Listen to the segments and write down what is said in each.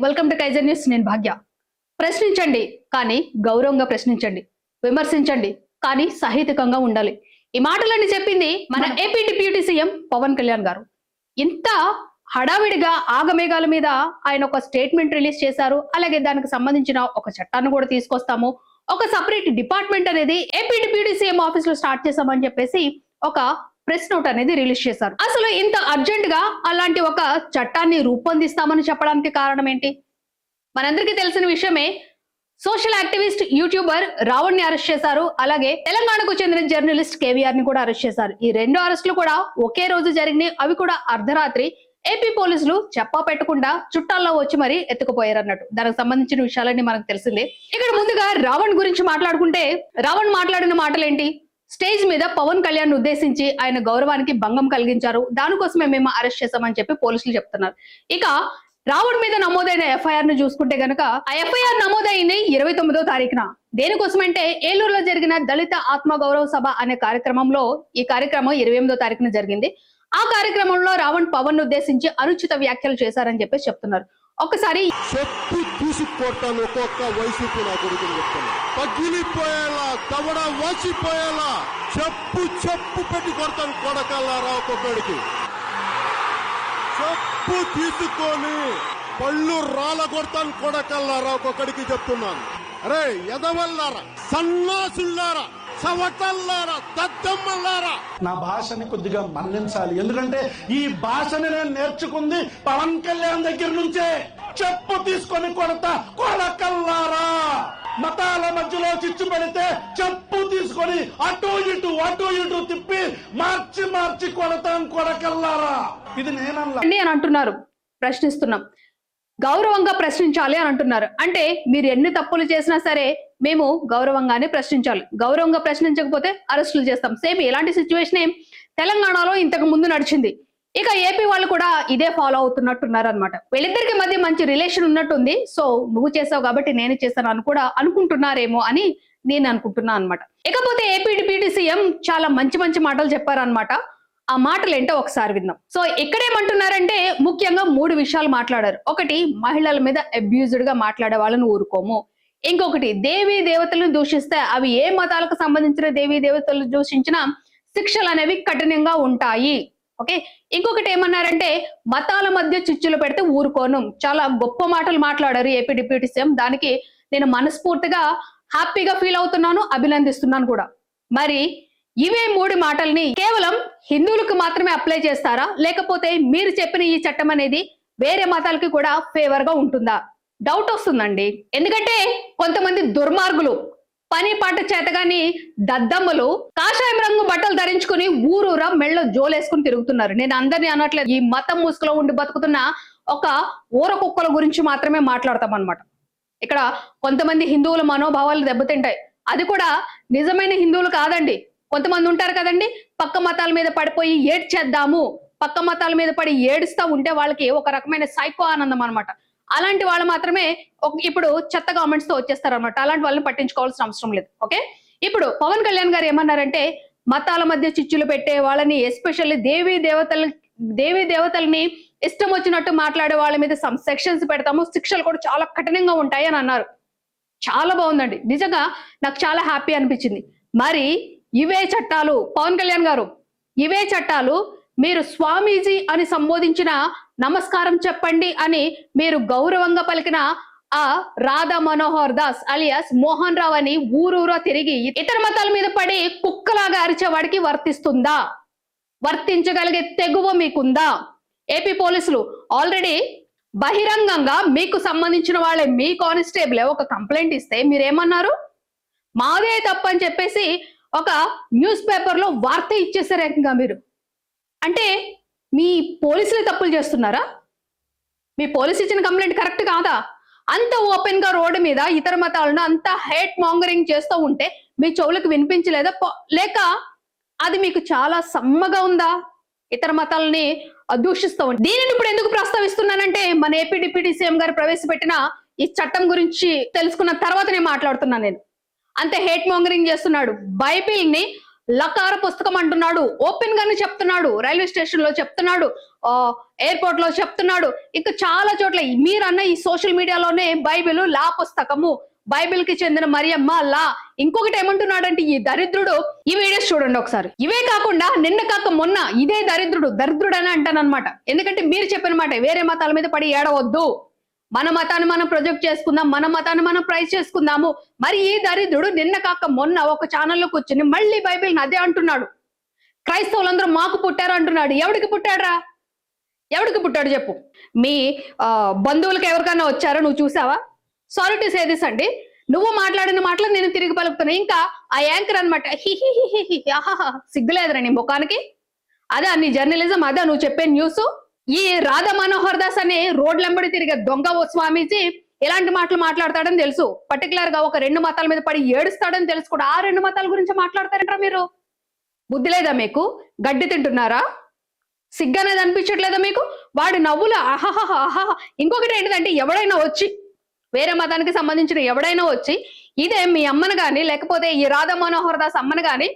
Welcome to Kaiser news. నేను భాగ్య. ప్రశ్నించండి కానీ గౌరవంగా ప్రశ్నించండి, విమర్శించండి కానీ సహేతుకంగా ఉండాలి. ఈ మాటలన్నీ చెప్పింది మన AP deputy CM Pawan Kalyan గారు. ఇంత హడావిడిగా ఆగమేఘాల మీద ఆయన ఒక స్టేట్మెంట్ రిలీజ్ చేశారు. అలాగే దానికి సంబంధించిన ఒక చట్టాన్ని కూడా తీసుకొస్తాము, ఒక సపరేట్ డిపార్ట్మెంట్ అనేది ఏపీ డిప్యూటీ సీఎం ఆఫీస్ లో స్టార్ట్ చేస్తామని చెప్పేసి ఒక ప్రెస్ నోట్ అనేది రిలీజ్ చేశారు. అసలు ఇంత అర్జెంట్ గా అలాంటి ఒక చట్టాన్ని రూపొందిస్తామని చెప్పడానికి కారణం ఏంటి? మనందరికీ తెలిసిన విషయమే. సోషల్ యాక్టివిస్ట్ యూట్యూబర్ రావణ్ ని అరెస్ట్ చేశారు. అలాగే తెలంగాణకు చెందిన జర్నలిస్ట్ కేవీఆర్ ని కూడా అరెస్ట్ చేశారు. ఈ రెండు అరెస్టులు కూడా ఒకే రోజు జరిగినాయి. అవి కూడా అర్ధరాత్రి. ఏపీ పోలీసులు చెప్పా పెట్టకుండా చుట్టాల్లో వచ్చి మరీ ఎత్తుకుపోయారు అన్నట్టు. దానికి సంబంధించిన విషయాలన్నీ మనకు తెలిసిందే. ఇక్కడ ముందుగా రావణ్ గురించి మాట్లాడుకుంటే, రావణ్ మాట్లాడిన మాటలేంటి? స్టేజ్ మీద పవన్ కళ్యాణ్ ఉద్దేశించి ఆయన గౌరవానికి భంగం కలిగించారు, దానికోసమే మేము అరెస్ట్ చేశామని చెప్పి పోలీసులు చెప్తున్నారు. ఇక రావణ్ మీద నమోదైన ఎఫ్ఐఆర్ ను చూసుకుంటే గనక, ఆ ఎఫ్ఐఆర్ నమోదైంది 29వ తారీఖున. దేనికోసమంటే ఏలూరులో జరిగిన దళిత ఆత్మ గౌరవ సభ అనే కార్యక్రమంలో, ఈ కార్యక్రమం 28వ తారీఖున జరిగింది. ఆ కార్యక్రమంలో రావణ్ పవన్ ఉద్దేశించి అనుచిత వ్యాఖ్యలు చేశారని చెప్పి చెప్తున్నారు. ఒకసారి చెప్పు తీసుకొట్టాను, ఒక్కొక్క వైసీపీ నా కొడుకుని చెప్తాను, పగిలిపోయేలా దవడ వాసిపోయేలా చెప్పు చెప్పు పెట్టి కొడతాను కొడకల్లారా. ఒక్కొక్కడికి చెప్పు తీసుకొని పళ్ళు రాల కొడతాను కొడకల్లారా. ఒక్కొక్కడికి చెప్తున్నాను, అరే ఎదవల్లారా, సన్నాసుల్లారా, సవటల్లారా, దద్దమ్మల్లారా. నా భాషని కొద్దిగా మన్నించాలి, ఎందుకంటే ఈ భాషని నేను నేర్చుకుంది పవన్ కళ్యాణ్ దగ్గర నుంచే. చెప్పు తీసుకొని కొడతా కొడకల్లారా. మతాల మధ్యలో చిచ్చు పెడితే చెప్పు తీసుకొని అటు ఇటు తిప్పి మార్చి మార్చి కొడతాం కొడకల్లారా. ఇది నేనల్లా అని అంటున్నారు. ప్రశ్నిస్తున్నాం, గౌరవంగా ప్రశ్నించాలి అని అంటున్నారు. అంటే మీరు ఎన్ని తప్పులు చేసినా సరే మేము గౌరవంగానే ప్రశ్నించాలి. గౌరవంగా ప్రశ్నించకపోతే అరెస్టులు చేస్తాం. సేమ్ ఇలాంటి సిచ్యువేషన్ తెలంగాణలో ఇంతకు ముందు నడిచింది. ఇక ఏపీ వాళ్ళు కూడా ఇదే ఫాలో అవుతున్నట్టున్నారు అనమాట. వీళ్ళిద్దరికి మధ్య మంచి రిలేషన్ ఉన్నట్టుంది. సో నువ్వు చేసావు కాబట్టి నేను చేశాను అని కూడా అనుకుంటున్నారేమో అని నేను అనుకుంటున్నా అనమాట. ఇకపోతే ఏపీ డిప్యూటీ సీఎం చాలా మంచి మంచి మాటలు చెప్పారనమాట. ఆ మాటలు ఏంటో ఒకసారి విందాం. సో ఇక్కడేమంటున్నారంటే, ముఖ్యంగా 3 విషయాలు మాట్లాడారు. ఒకటి, మహిళల మీద అబ్యూజ్డ్ గా మాట్లాడే వాళ్ళని ఊరుకోము. ఇంకొకటి, దేవీ దేవతలను దూషిస్తే అవి ఏ మతాలకు సంబంధించిన దేవీ దేవతలు దూషించినా శిక్షలు అనేవి కఠినంగా ఉంటాయి. ఓకే. ఇంకొకటి ఏమన్నారంటే, మతాల మధ్య చిచ్చులు పెడితే ఊరుకోను. చాలా గొప్ప మాటలు మాట్లాడారు ఏపీ డిప్యూటీ సీఎం. దానికి నేను మనస్ఫూర్తిగా హ్యాపీగా ఫీల్ అవుతున్నాను, అభినందిస్తున్నాను కూడా. మరి ఇవే 3 మాటల్ని కేవలం హిందువులకు మాత్రమే అప్లై చేస్తారా, లేకపోతే మీరు చెప్పిన ఈ చట్టం అనేది వేరే మతాలకి కూడా ఫేవర్ గా ఉంటుందా? డౌట్ వస్తుందండి. ఎందుకంటే కొంతమంది దుర్మార్గులు, పని పాట చేతగాని దద్దమ్మలు కాషాయం రంగు బట్టలు ధరించుకుని ఊరూరా మెళ్ళ జోలేసుకుని తిరుగుతున్నారు. నేను అందరినీ అనట్లేదు. ఈ మతం ముసుగులో ఉండి బతుకుతున్న ఒక ఊర కుక్కల గురించి మాత్రమే మాట్లాడతాం అనమాట. ఇక్కడ కొంతమంది హిందువుల మనోభావాలు దెబ్బతింటాయి. అది కూడా నిజమైన హిందువులు కాదండి. కొంతమంది ఉంటారు కదండి, పక్క మతాల మీద పడిపోయి ఏడ్చేద్దాము, పక్క మతాల మీద పడి ఏడుస్తా ఉంటే వాళ్ళకి ఒక రకమైన సైకో ఆనందం అనమాట. అలాంటి వాళ్ళు మాత్రమే ఇప్పుడు చెత్త కామెంట్స్ తో వచ్చేస్తారు అనమాట. అలాంటి వాళ్ళని పట్టించుకోవాల్సిన అవసరం లేదు. ఓకే. ఇప్పుడు పవన్ కళ్యాణ్ గారు ఏమన్నారంటే, మతాల మధ్య చిచ్చులు పెట్టే వాళ్ళని, ఎస్పెషల్లీ దేవీ దేవతల్ని ఇష్టం వచ్చినట్టు మాట్లాడే వాళ్ళ మీద సమ్ సెక్షన్స్ పెడతాము, శిక్షలు కూడా చాలా కఠినంగా ఉంటాయి అని అన్నారు. చాలా బాగుందండి. నిజంగా నాకు చాలా హ్యాపీ అనిపించింది. మరి ఇవే చట్టాలు, పవన్ కళ్యాణ్ గారు, ఇవే చట్టాలు మీరు స్వామీజీ అని సంబోధించిన, నమస్కారం చెప్పండి అని మీరు గౌరవంగా పలికిన ఆ రాధా మనోహర్ దాస్ అలియాస్ మోహన్ రావు అని ఊరూరా తిరిగి ఇతర మతాల మీద పడి కుక్కలాగా అరిచేవాడికి వర్తిస్తుందా? వర్తించగలిగే తెగువ మీకుందా? ఏపీ పోలీసులు ఆల్రెడీ బహిరంగంగా మీకు సంబంధించిన వాళ్ళే, మీ కానిస్టేబుల్ ఒక కంప్లైంట్ ఇస్తే మీరేమన్నారు? మాదే తప్పని చెప్పేసి ఒక న్యూస్ పేపర్ లో వార్త ఇచ్చేసారు ఏకంగా మీరు. అంటే మీ పోలీసులే తప్పులు చేస్తున్నారా? మీ పోలీసు ఇచ్చిన కంప్లైంట్ కరెక్ట్ కాదా? అంత ఓపెన్ గా రోడ్డు మీద ఇతర మతాలను అంత హేట్ మాంగరింగ్ చేస్తూ ఉంటే మీ చెవులకు వినిపించలేదా? లేక అది మీకు చాలా సమ్మగా ఉందా ఇతర మతాలని దూషిస్తూ ఉంటే? దీనిని ఇప్పుడు ఎందుకు ప్రస్తావిస్తున్నానంటే, మన ఏపీ డిప్యూటీ సీఎం గారు ప్రవేశపెట్టిన ఈ చట్టం గురించి తెలుసుకున్న తర్వాత నేను మాట్లాడుతున్నాను. నేను అంతే హేట్ మాంగరింగ్ చేస్తున్నాడు. బైబిల్ ని లకార పుస్తకం అంటున్నాడు, ఓపెన్ గానే చెప్తున్నాడు, రైల్వే స్టేషన్ లో చెప్తున్నాడు, ఎయిర్పోర్ట్ లో చెప్తున్నాడు. ఇంకా చాలా చోట్ల మీరన్న ఈ సోషల్ మీడియాలోనే బైబిల్ లా పుస్తకము, బైబిల్ కి చెందిన మరియమ్మ లా. ఇంకొకటి ఏమంటున్నాడంటే ఈ దరిద్రుడు, ఈ వీడియోస్ చూడండి ఒకసారి. ఇవే కాకుండా నిన్న కాక మొన్న ఇదే దరిద్రుడు అని అంటానన్నమాట. ఎందుకంటే మీరు చెప్పిన మాట వేరే మతాల మీద పడి ఏడవద్దు, మన మతాన్ని మనం ప్రొజెక్ట్ చేసుకుందాం, మన మతాన్ని మనం ప్రైజ్ చేసుకుందాము. మరి ఈ దరిద్రుడు నిన్న కాక మొన్న ఒక ఛానల్లో కూర్చుని మళ్ళీ బైబిల్ని అదే అంటున్నాడు. క్రైస్తవులందరూ మాకు పుట్టారు అంటున్నాడు. ఎవడికి పుట్టాడురా? ఎవడికి పుట్టాడు చెప్పు? మీ బంధువులకు ఎవరికైనా వచ్చారో నువ్వు చూసావా? సారీ టు సే దిస్ అండి, నువ్వు మాట్లాడిన మాటలు నేను తిరిగి పలుకుతున్నా. ఇంకా ఆ యాంకర్ అనమాట, సిగ్గులేదురా నీ ముఖానికి? అదే నీ జర్నలిజం, అదే నువ్వు చెప్పే న్యూస్? ఈ రాధా మనోహర్ దాస్ అనే రోడ్లంబడి తిరిగే దొంగ ఓ స్వామీజీ ఎలాంటి మాటలు మాట్లాడతాడని తెలుసు. పర్టికులర్ గా ఒక 2 మతాల మీద పడి ఏడుస్తాడని తెలుసు కూడా. ఆ 2 మతాల గురించి మాట్లాడతారంటారా మీరు? బుద్ధి లేదా మీకు? గడ్డి తింటున్నారా? సిగ్గనేది అనిపించట్లేదా మీకు? వాడి నవ్వులు ఆహాహా. ఇంకొకటి ఏంటిదంటే, ఎవడైనా వచ్చి వేరే మతానికి సంబంధించిన ఎవడైనా వచ్చి ఇదే మీ అమ్మను గాని లేకపోతే ఈ రాధా మనోహర్ దాస్ అమ్మను గాని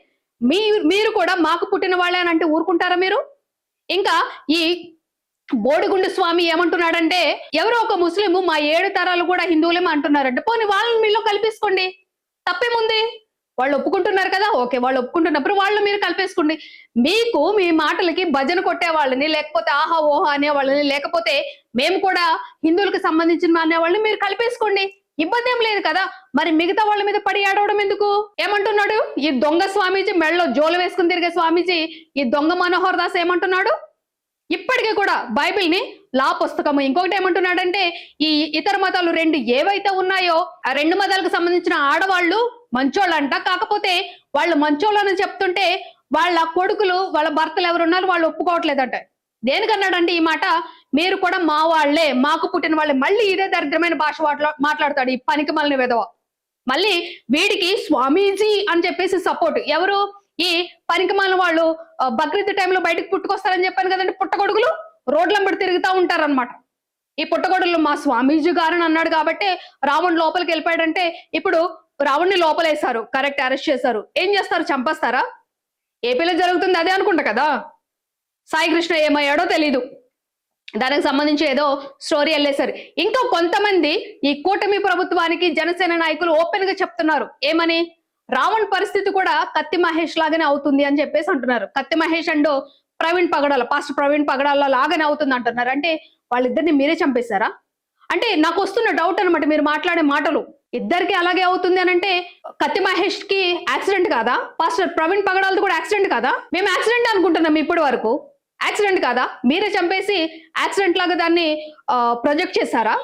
మీరు కూడా మాకు పుట్టిన వాళ్ళే అని అంటే ఊరుకుంటారా మీరు? ఇంకా ఈ బోడిగుండు స్వామి ఏమంటున్నాడంటే, ఎవరో ఒక ముస్లిం మా 7 తరాలు కూడా హిందువులేమో అంటున్నారంటే, పోనీ వాళ్ళని మీలో కల్పేసుకోండి, తప్పేముంది? వాళ్ళు ఒప్పుకుంటున్నారు కదా, ఓకే, వాళ్ళు ఒప్పుకుంటున్నప్పుడు వాళ్ళు మీరు కలిపేసుకోండి. మీకు మీ మాటలకి భజన కొట్టే వాళ్ళని, లేకపోతే ఆహా ఓహా అనే వాళ్ళని, లేకపోతే మేము కూడా హిందువులకు సంబంధించిన అనే వాళ్ళని మీరు కలిపేసుకోండి, ఇబ్బంది ఏం లేదు కదా. మరి మిగతా వాళ్ళ మీద పడి ఆడవడం ఎందుకు? ఏమంటున్నాడు ఈ దొంగ స్వామీజీ, మెడలో జోలు వేసుకుని తిరిగే స్వామీజీ, ఈ దొంగ మనోహర్ దాస్ ఏమంటున్నాడు? ఇప్పటికీ కూడా బైబిల్ ని లా పుస్తకము. ఇంకొకటి ఏమంటున్నాడంటే, ఈ ఇతర మతాలు 2 ఏవైతే ఉన్నాయో ఆ 2 మతాలకు సంబంధించిన ఆడవాళ్ళు మంచోళ్ళంట, కాకపోతే వాళ్ళు మంచోళ్ళని చెప్తుంటే వాళ్ళ కొడుకులు వాళ్ళ భర్తలు ఎవరున్నారు వాళ్ళు ఒప్పుకోవట్లేదంట. దేనికన్నాడంటే ఈ మాట, మీరు కూడా మా వాళ్లే, మాకు పుట్టిన వాళ్ళే. మళ్ళీ ఇదే దరిద్రమైన భాష మాట్లాడతాడు ఈ పనికి మళ్ళీ విధవ. మళ్ళీ వీడికి స్వామీజీ అని చెప్పేసి సపోర్ట్. ఎవరు? ఈ పనికిమాలిన వాళ్ళు బక్రీద్ టైంలో బయటకు పుట్టుకొస్తారని చెప్పాను కదండి, పుట్టగొడుగులు రోడ్లంబడి తిరుగుతూ ఉంటారనమాట. ఈ పుట్టగొడుగులు మా స్వామీజీ గారని అన్నాడు కాబట్టి రావణ్ లోపలికి వెళ్ళిపోయాడంటే, ఇప్పుడు రావణ్ని లోపలేశారు, కరెక్ట్, అరెస్ట్ చేశారు. ఏం చేస్తారు? చంపేస్తారా? ఏపీలో జరుగుతుంది అదే అనుకుంటా కదా. సాయి కృష్ణ ఏమయ్యాడో తెలీదు, దానికి సంబంధించి ఏదో స్టోరీ వెళ్ళేశారు. ఇంకా కొంతమంది ఈ కూటమి ప్రభుత్వానికి జనసేన నాయకులు ఓపెన్ గా చెప్తున్నారు. ఏమని? రావణ్ పరిస్థితి కూడా కత్తి మహేష్ లాగానే అవుతుంది అని చెప్పేసి అంటున్నారు. కత్తి మహేష్ అండ్ పాస్టర్ ప్రవీణ్ పగడాల లాగానే అవుతుంది అంటున్నారు. అంటే వాళ్ళిద్దరిని మీరే చంపేశారా? అంటే నాకు వస్తున్న డౌట్ అనమాట, మీరు మాట్లాడే మాటలు ఇద్దరికి అలాగే అవుతుంది అని అంటే, కత్తి మహేష్ కి యాక్సిడెంట్ కాదా? పాస్టర్ ప్రవీణ్ పగడాలది కూడా యాక్సిడెంట్ కాదా? మేము యాక్సిడెంట్ అనుకుంటున్నాం ఇప్పటి వరకు. యాక్సిడెంట్ కాదా? మీరే చంపేసి యాక్సిడెంట్ లాగా దాన్ని ప్రొజెక్ట్ చేశారా?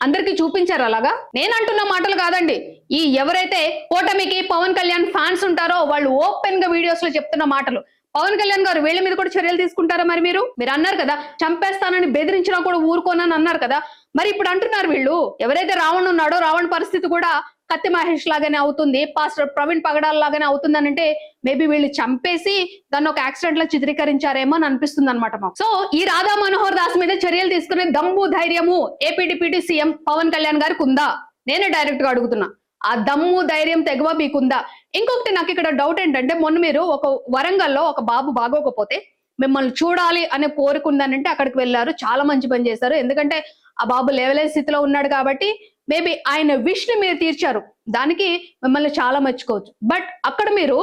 అందరికి చూపించారు అలాగా? నేను అంటున్న మాటలు కాదండి, ఈ ఎవరైతే కూటమికి పవన్ కళ్యాణ్ ఫ్యాన్స్ ఉంటారో వాళ్ళు ఓపెన్ గా వీడియోస్ లో చెప్తున్న మాటలు. పవన్ కళ్యాణ్ గారు వీళ్ళ మీద కూడా చర్యలు తీసుకుంటారా? మరి మీరు అన్నారు కదా, చంపేస్తానని బెదిరించినా కూడా ఊరుకోనని అన్నారు కదా. మరి ఇప్పుడు అంటున్నారు వీళ్ళు, ఎవరైతే రావణ్ ఉన్నాడో రావణ్ పరిస్థితి కూడా కత్తి మహేష్ లాగానే అవుతుంది, పాస్టర్ ప్రవీణ్ పగడాల లాగానే అవుతుంది అని అంటే, మేబీ వీళ్ళు చంపేసి దాన్ని ఒక యాక్సిడెంట్ లో చిత్రీకరించారేమో అని అనిపిస్తుంది అనమాట మాకు. సో ఈ రాధా మనోహర్ దాస్ మీద చర్యలు తీసుకునే దమ్ము ధైర్యము AP deputy CM Pawan Kalyan గారికి ఉందా? నేనే డైరెక్ట్ గా అడుగుతున్నా, ఆ దమ్ము ధైర్యం తెగవ మీకుందా? ఇంకొకటి నాకు ఇక్కడ డౌట్ ఏంటంటే, మొన్న మీరు ఒక వరంగల్లో ఒక బాబు బాగోకపోతే మిమ్మల్ని చూడాలి అనే కోరుకుందానంటే అక్కడికి వెళ్ళారు, చాలా మంచి పని చేశారు. ఎందుకంటే ఆ బాబు లేవలేని స్థితిలో ఉన్నాడు కాబట్టి మేబీ ఆయన విష్ ని మీరు తీర్చారు, దానికి మిమ్మల్ని చాలా మెచ్చుకోవచ్చు. బట్ అక్కడ మీరు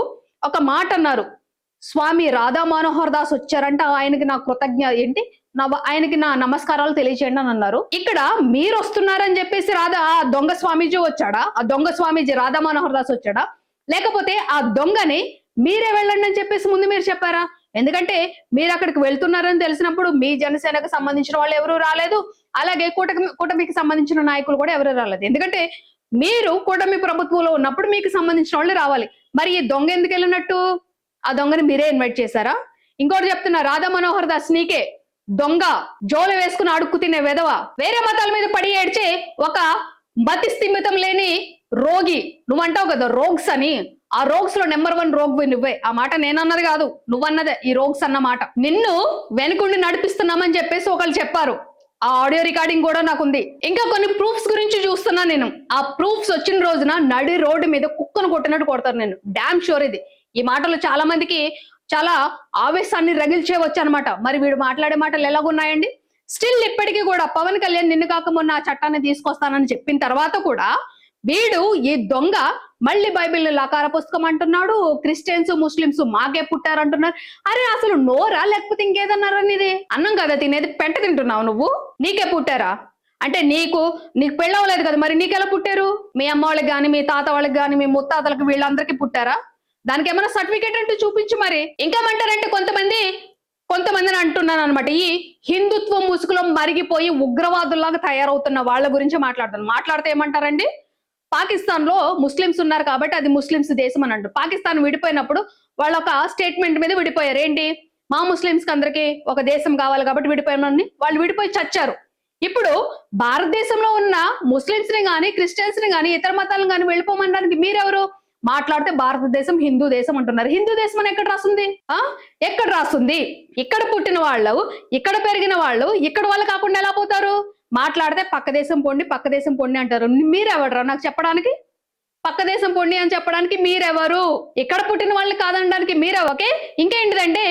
ఒక మాట అన్నారు, స్వామి రాధా మనోహర్ దాస్ వచ్చారంట, ఆయనకి నా ఆయనకి నా నమస్కారాలు తెలియచేయండి అని అన్నారు. ఇక్కడ మీరు వస్తున్నారని చెప్పేసి ఆ దొంగ స్వామీజీ వచ్చాడా? ఆ దొంగ స్వామీజీ రాధా మనోహర్ దాస్ వచ్చాడా? లేకపోతే ఆ దొంగని మీరే వెళ్ళండి అని చెప్పేసి ముందు మీరు చెప్పారా? ఎందుకంటే మీరు అక్కడికి వెళ్తున్నారని తెలిసినప్పుడు మీ జనసేనకు సంబంధించిన వాళ్ళు ఎవరు రాలేదు, అలాగే కూటమికి సంబంధించిన నాయకులు కూడా ఎవరు రాలేదు. ఎందుకంటే మీరు కూటమి ప్రభుత్వంలో ఉన్నప్పుడు మీకు సంబంధించిన వాళ్ళు రావాలి. మరి ఈ దొంగ ఎందుకు వెళ్ళినట్టు? ఆ దొంగని మీరే ఇన్వైట్ చేశారా? ఇంకోటి చెప్తున్నా, రాధా మనోహర్ దాస్ నీకే దొంగ, జోలు వేసుకుని అడుక్కు తినే వెధవ, వేరే మతాల మీద పడి ఏడ్చే ఒక మతి స్థిమితం లేని రోగి. నువ్వంటావు కదా రోగ్స్ అని, ఆ రోగ్స్ లో నెంబర్ 1 రోగ్ నువ్వే. ఆ మాట నేనన్నది కాదు, నువ్వన్నదే ఈ రోగ్స్ అన్న మాట. నిన్ను వెనుకుండి నడిపిస్తున్నామని చెప్పేసి ఒకళ్ళు చెప్పారు, ఆ ఆడియో రికార్డింగ్ కూడా నాకుంది. ఇంకా కొన్ని ప్రూఫ్స్ గురించి చూస్తున్నా నేను. ఆ ప్రూఫ్స్ వచ్చిన రోజున నడి రోడ్డు మీద కుక్కను కొట్టినట్టు కొడతారు నేను, డామ్ షూర్ ఇది. ఈ మాటలు చాలా మందికి చాలా ఆవేశాన్ని రగిల్చేవచ్చు అనమాట. మరి వీడు మాట్లాడే మాటలు ఎలాగున్నాయండి? స్టిల్ ఇప్పటికీ కూడా పవన్ కళ్యాణ్ నిన్ను కాక మొన్న ఆ చట్టాన్ని తీసుకొస్తానని చెప్పిన తర్వాత కూడా వీడు ఈ దొంగ మళ్ళీ బైబిల్ లకార పుస్తకం అంటున్నాడు, క్రిస్టియన్స్ ముస్లిమ్స్ మాకే పుట్టారంటున్నారు. అరే అసలు నోరా లేకపోతే ఇంకేదన్నారా? నీది అన్నం కదా తినేది, పెంట తింటున్నావు నువ్వు. నీకే పుట్టారా అంటే నీకు పెళ్ళవలేదు కదా, మరి నీకెలా పుట్టారు? మీ అమ్మ వాళ్ళకి కానీ, మీ తాత వాళ్ళకి కానీ, మీ ముత్తాతలకు వీళ్ళందరికీ పుట్టారా? దానికి ఏమైనా సర్టిఫికేట్ అంటే చూపించు. మరి ఇంకేమంటారంటే కొంతమందిని అంటున్నాను అనమాట, ఈ హిందుత్వం ముసుగులో మరిగిపోయి ఉగ్రవాదుల్లాగా తయారవుతున్న వాళ్ళ గురించి మాట్లాడితే ఏమంటారండి? పాకిస్తాన్ లో ముస్లిమ్స్ ఉన్నారు కాబట్టి అది ముస్లిమ్స్ దేశం అని అంటారు. పాకిస్తాన్ విడిపోయినప్పుడు వాళ్ళు ఒక స్టేట్మెంట్ మీద విడిపోయారు. ఏంటి? మా ముస్లిమ్స్ కి అందరికి ఒక దేశం కావాలి కాబట్టి విడిపోయామని వాళ్ళు విడిపోయి చచ్చారు. ఇప్పుడు భారతదేశంలో ఉన్న ముస్లిమ్స్ ని గాని, క్రిస్టియన్స్ ని గాని, ఇతర మతాలను గాని వెళ్ళిపోమనడానికి మీరెవరు? మాట్లాడితే భారతదేశం హిందూ దేశం అంటున్నారు. హిందూ దేశం అని ఎక్కడ రాస్తుంది? ఎక్కడ రాస్తుంది? ఇక్కడ పుట్టిన వాళ్ళు, ఇక్కడ పెరిగిన వాళ్ళు ఇక్కడ వాళ్ళు కాకుండా ఎలా పోతారు? మాట్లాడితే పక్క దేశం పొండి అంటారు. మీరెవడరా నాకు చెప్పడానికి? పక్క దేశం పొండి అని చెప్పడానికి మీరెవరు? ఇక్కడ పుట్టిన వాళ్ళని కాదనడానికి మీరెవరు? ఓకే, ఇంకేంటిదంటే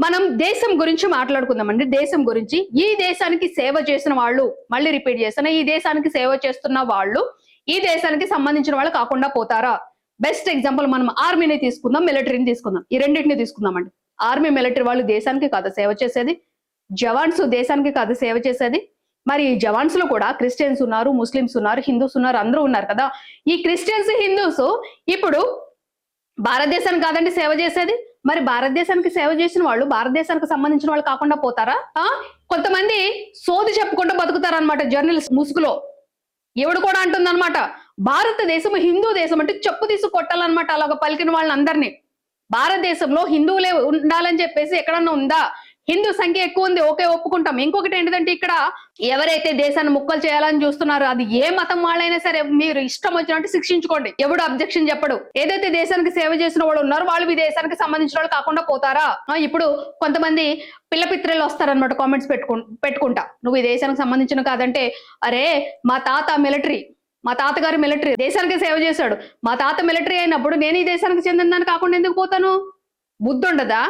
మనం దేశం గురించి మాట్లాడుకుందామండి. దేశం గురించి, ఈ దేశానికి సేవ చేసిన వాళ్ళు, మళ్ళీ రిపీట్ చేస్తున్నా, ఈ దేశానికి సేవ చేస్తున్న వాళ్ళు ఈ దేశానికి సంబంధించిన వాళ్ళు కాకుండా పోతారా? బెస్ట్ ఎగ్జాంపుల్ మనం ఆర్మీని తీసుకుందాం, మిలిటరీని తీసుకుందాం. ఈ రెండింటిని తీసుకుందామండి. ఆర్మీ మిలిటరీ వాళ్ళు దేశానికి కాదు సేవ చేసేది, జవాన్స్ దేశానికి కాదు సేవ చేసేది. మరి ఈ జవాన్స్ లో కూడా క్రిస్టియన్స్ ఉన్నారు, ముస్లిమ్స్ ఉన్నారు, హిందూస్ ఉన్నారు, అందరూ ఉన్నారు కదా. ఈ క్రిస్టియన్స్, హిందూస్ ఇప్పుడు భారతదేశానికి కాదండి సేవ చేసేది. మరి భారతదేశానికి సేవ చేసిన వాళ్ళు భారతదేశానికి సంబంధించిన వాళ్ళు కాకుండా పోతారా? కొంతమంది సోది చెప్పుకుంటూ బతుకుతారనమాట జర్నలిస్ట్ ముసుగులో. ఎవడు కూడా అంటుందన్నమాట, భారతదేశం హిందూ దేశం అంటే చెప్పు తీసి కొట్టాలన్నమాట అలాగ పలికిన వాళ్ళందరినీ. భారతదేశంలో హిందువులే ఉండాలని చెప్పేసి ఎక్కడన్నా ఉందా? హిందూ సంఖ్య ఎక్కువ ఉంది, ఓకే ఒప్పుకుంటాం. ఇంకొకటి ఏంటంటే ఇక్కడ ఎవరైతే దేశాన్ని ముక్కలు చేయాలని చూస్తున్నారో అది ఏ మతం వాళ్ళైనా సరే మీరు ఇష్టం వచ్చినట్టు శిక్షించుకోండి, ఎవడు అబ్జెక్షన్ చెప్పడు. ఏదైతే దేశానికి సేవ చేసిన వాళ్ళు ఉన్నారో వాళ్ళు ఈ దేశానికి సంబంధించిన వాళ్ళు కాకుండా పోతారా? ఇప్పుడు కొంతమంది పిల్లపిత్రలు వస్తారనమాట కామెంట్స్ పెట్టుకుంటా, నువ్వు ఈ దేశానికి సంబంధించిన కాదంటే, అరే మా తాత మిలిటరీ, మా తాతగారు మిలిటరీ దేశానికి సేవ చేశాడు, మా తాత మిలిటరీ అయినప్పుడు నేను ఈ దేశానికి చెందిన దాన్ని కాకుండా ఎందుకు పోతాను? బుద్ధి ఉండదా?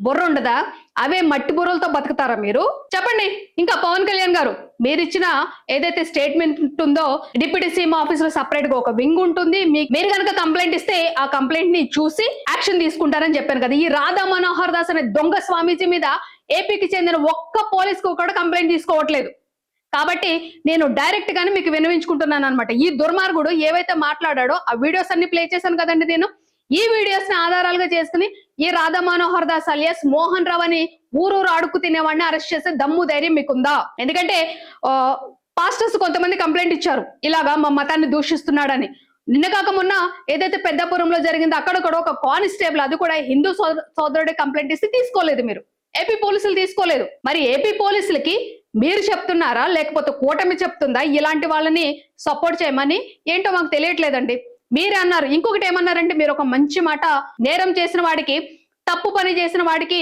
బుర్ర ఉండదా? అవే మట్టి బుర్రలతో బతుకుతారా మీరు? చెప్పండి. ఇంకా పవన్ కళ్యాణ్ గారు మీరు ఇచ్చిన ఏదైతే స్టేట్మెంట్ ఉందో, డిప్యూటీ సీఎం ఆఫీస్ లో సపరేట్ గా ఒక వింగ్ ఉంటుంది, మీరు కనుక కంప్లైంట్ ఇస్తే ఆ కంప్లైంట్ ని చూసి యాక్షన్ తీసుకుంటారని చెప్పాను కదా. ఈ రాధా మనోహర్ దాస్ అనే దొంగ స్వామీజీ మీద ఏపీకి చెందిన ఒక్క పోలీస్ కు కూడా కంప్లైంట్ తీసుకోవట్లేదు. కాబట్టి నేను డైరెక్ట్ గానే మీకు వినవించుకుంటున్నాను అనమాట. ఈ దుర్మార్గుడు ఏవైతే మాట్లాడాడో ఆ వీడియోస్ అన్ని ప్లే చేశాను కదండి నేను. ఈ వీడియోస్ ని ఆధారాలుగా చేసుకుని ఈ రాధా మనోహర్ దాస్ అలియాస్ మోహన్ రావు అని ఊరూరు అడుక్కు తినేవాడిని అరెస్ట్ చేసే దమ్ము ధైర్యం మీకుందా? ఎందుకంటే పాస్టర్స్ కొంతమంది కంప్లైంట్ ఇచ్చారు ఇలాగా మా మతాన్ని దూషిస్తున్నాడని. నిన్న కాక మొన్న ఏదైతే పెద్దపురంలో జరిగిందో అక్కడ కూడా ఒక కానిస్టేబుల్, అది కూడా హిందూ సోదరుడి కంప్లైంట్ ఇస్తే తీసుకోలేదు మీరు, ఏపీ పోలీసులు తీసుకోలేదు. మరి ఏపీ పోలీసులకి మీరు చెప్తున్నారా లేకపోతే కూటమి చెప్తుందా ఇలాంటి వాళ్ళని సపోర్ట్ చేయమని? ఏంటో మాకు తెలియట్లేదండి. మీరే అన్నారు. ఇంకొకటి ఏమన్నారంటే, మీరు ఒక మంచి మాట, నేరం చేసిన వాడికి, తప్పు పని చేసిన వాడికి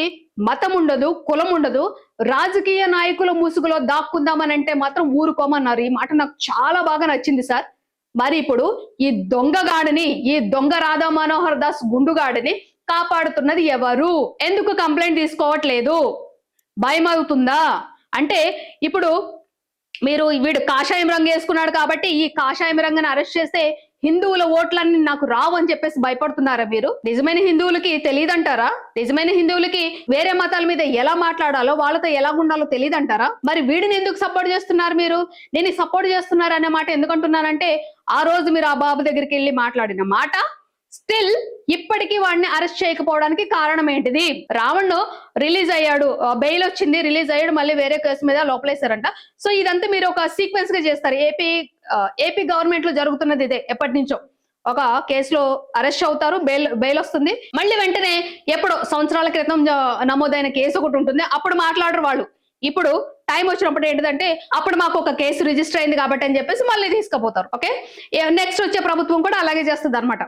మతం ఉండదు, కులం ఉండదు, రాజకీయ నాయకుల ముసుగులో దాక్కుందామని అంటే మాత్రం ఊరుకోమన్నారు. ఈ మాట నాకు చాలా బాగా నచ్చింది సార్. మరి ఇప్పుడు ఈ దొంగగాడిని, ఈ దొంగ రాధా మనోహర్ దాస్ గుండుగాడిని కాపాడుతున్నది ఎవరు? ఎందుకు కంప్లైంట్ తీసుకోవట్లేదు? భయం అవుతుందా? అంటే ఇప్పుడు మీరు వీడు కాషాయం రంగు వేసుకున్నాడు కాబట్టి ఈ కాషాయం రంగుని అరెస్ట్ చేస్తే హిందువుల ఓట్లన్నీ నాకు రావు అని చెప్పేసి భయపడుతున్నారా మీరు? నిజమైన హిందువులకి తెలియదంటారా? నిజమైన హిందువులకి వేరే మతాల మీద ఎలా మాట్లాడాలో, వాళ్ళతో ఎలా ఉండాలో తెలియదంటారా? మరి వీడిని ఎందుకు సపోర్ట్ చేస్తున్నారు మీరు? నేను సపోర్ట్ చేస్తున్నారు అనే మాట ఎందుకంటున్నానంటే, ఆ రోజు మీరు ఆ బాబు దగ్గరికి వెళ్ళి మాట్లాడిన మాట స్టిల్ ఇప్పటికీ వాడిని అరెస్ట్ చేయకపోవడానికి కారణం ఏంటిది? రావణ్ రిలీజ్ అయ్యాడు, బెయిల్ వచ్చింది, రిలీజ్ అయ్యాడు, మళ్ళీ వేరే కేసు మీద లోపలేశారంట. సో ఇదంతా మీరు ఒక సీక్వెన్స్ గా చేస్తారు. ఏపీ గవర్నమెంట్ లో జరుగుతున్నది ఇదే. ఎప్పటి నుంచో ఒక కేసులో అరెస్ట్ అవుతారు, బెయిల్ వస్తుంది, మళ్ళీ వెంటనే ఎప్పుడో సంవత్సరాల క్రితం నమోదైన కేసు ఒకటి ఉంటుంది, అప్పుడు మాట్లాడరు వాళ్ళు. ఇప్పుడు టైం వచ్చినప్పుడు ఏంటంటే, అప్పుడు మాకు ఒక కేసు రిజిస్టర్ అయింది కాబట్టి అని చెప్పేసి మళ్ళీ తీసుకుపోతారు. ఓకే, నెక్స్ట్ వచ్చే ప్రభుత్వం కూడా అలాగే చేస్తుంది అనమాట.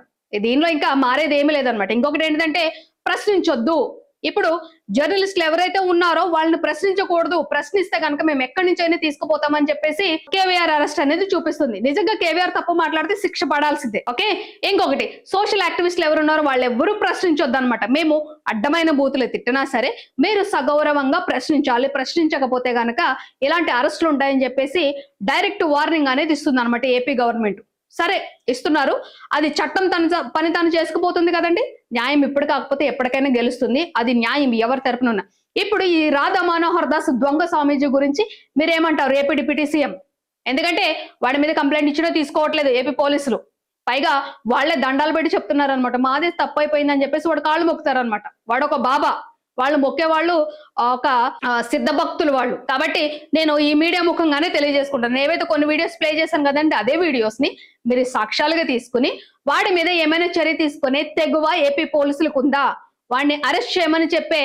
దీనిలో ఇంకా మారేది ఏమీ లేదనమాట. ఇంకొకటి ఏంటంటే, ప్రశ్నించొద్దు, ఇప్పుడు జర్నలిస్టులు ఎవరైతే ఉన్నారో వాళ్ళని ప్రశ్నించకూడదు, ప్రశ్నిస్తే కనుక మేము ఎక్కడి నుంచైనా తీసుకుపోతామని చెప్పేసి కేవీఆర్ అరెస్ట్ అనేది చూపిస్తుంది. నిజంగా కేవీఆర్ తప్పు మాట్లాడితే శిక్ష పడాల్సిందే. ఓకే, ఇంకొకటి సోషల్ యాక్టివిస్టులు ఎవరున్నారో వాళ్ళు ఎవరు ప్రశ్నించొద్దు అనమాట. మేము అడ్డమైన బూతులు తిట్టినా సరే మీరు సగౌరవంగా ప్రశ్నించాలి, ప్రశ్నించకపోతే గనక ఇలాంటి అరెస్టులు ఉంటాయని చెప్పేసి డైరెక్ట్ వార్నింగ్ అనేది ఇస్తుంది అనమాట ఏపీ గవర్నమెంట్. సరే ఇస్తున్నారు, అది చట్టం తన పని తాను చేసుకుపోతుంది కదండి. న్యాయం ఇప్పుడు కాకపోతే ఎప్పటికైనా గెలుస్తుంది, అది న్యాయం ఎవరి తరపున ఉన్నా. ఇప్పుడు ఈ రాధా మనోహర్ దాస్ దొంగ స్వామీజీ గురించి మీరేమంటారు ఏపీ డిప్యూటీ సీఎం? ఎందుకంటే వాడి మీద కంప్లైంట్ ఇచ్చినా తీసుకోవట్లేదు ఏపీ పోలీసులు. పైగా వాళ్లే దండాలు పెట్టి చెప్తున్నారు అనమాట, మాదే తప్పైపోయిందని చెప్పేసి వాడు కాళ్ళు మొక్కుతారు అనమాట. వాడు ఒక బాబా, వాళ్ళు మొక్కే వాళ్ళు ఒక సిద్ధ భక్తులు వాళ్ళు. కాబట్టి నేను ఈ మీడియా ముఖంగానే తెలియజేసుకుంటాను, ఏవైతే కొన్ని వీడియోస్ ప్లే చేశాను కదండి అదే వీడియోస్ ని మీరు సాక్ష్యాలుగా తీసుకుని వాడి మీద ఏమైనా చర్య తీసుకునే తెగువ ఏపీ పోలీసులకు ఉందా, వాడిని అరెస్ట్ చేయమని చెప్పే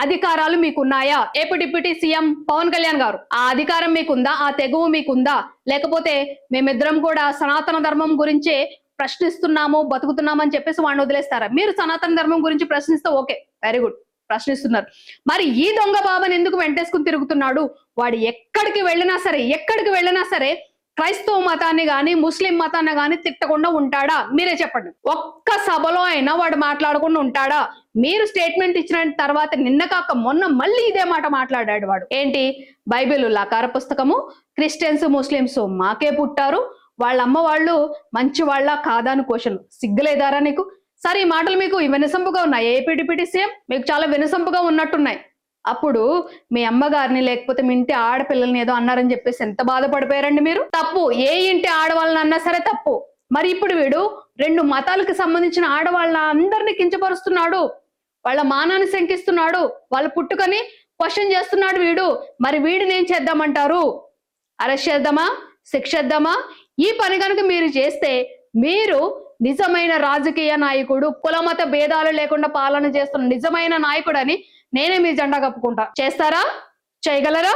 అధికారాలు మీకున్నాయా? AP deputy CM Pawan Kalyan garu ఆ అధికారం మీకుందా? ఆ తెగువ మీకుందా? లేకపోతే మేమిద్దరం కూడా సనాతన ధర్మం గురించే ప్రశ్నిస్తున్నాము బతుకుతున్నామని చెప్పేసి వాడిని వదిలేస్తారా? మీరు సనాతన ధర్మం గురించి ప్రశ్నిస్తే ఓకే, వెరీ గుడ్, ప్రశ్నిస్తున్నారు. మరి ఈ దొంగ బాబాని ఎందుకు వెంటేసుకుని తిరుగుతున్నాడు? వాడు ఎక్కడికి వెళ్ళినా సరే క్రైస్తవ మతాన్ని గాని ముస్లిం మతాన్ని గాని తిట్టకుండా ఉంటాడా? మీరే చెప్పండి. ఒక్క సభలో అయినా వాడు మాట్లాడకుండా ఉంటాడా? మీరు స్టేట్మెంట్ ఇచ్చిన తర్వాత నిన్న కాక మొన్న మళ్ళీ ఇదే మాట మాట్లాడాడు వాడు. ఏంటి, బైబిల్ లకార పుస్తకము, క్రిస్టియన్స్ ముస్లింస్ మాకే పుట్టారు, వాళ్ళ అమ్మ వాళ్ళు మంచి వాళ్ళ కాదా అని క్వశ్చన్. సిగ్గులేదారా నీకు? సరే ఈ మాటలు మీకు వినసొంపుగా ఉన్నాయి, ఏపీ డిప్యూటీ సీఎం మీకు చాలా వినసొంపుగా ఉన్నట్టున్నాయి. అప్పుడు మీ అమ్మగారిని లేకపోతే మీ ఇంటి ఆడపిల్లల్ని ఏదో అన్నారని చెప్పేసి ఎంత బాధపడిపోయారండి మీరు? తప్పు, ఏ ఇంటి ఆడవాళ్ళని అన్నా సరే తప్పు. మరి ఇప్పుడు వీడు 2 మతాలకు సంబంధించిన ఆడవాళ్ళ అందరినీ కించపరుస్తున్నాడు, వాళ్ళ మానాన్ని శంకిస్తున్నాడు, వాళ్ళ పుట్టుకని క్వశ్చన్ చేస్తున్నాడు వీడు. మరి వీడిని ఏం చేద్దామంటారు? అరెస్ట్ చేద్దామా, శిక్షిద్దామా? ఈ పని కనుక మీరు చేస్తే మీరు నిజమైన రాజకీయ నాయకుడు, కులమత భేదాలు లేకుండా పాలన చేస్తున్న నిజమైన నాయకుడు అని నేనే మీ జెండా కప్పుకుంటా. చేస్తారా? చేయగలరా?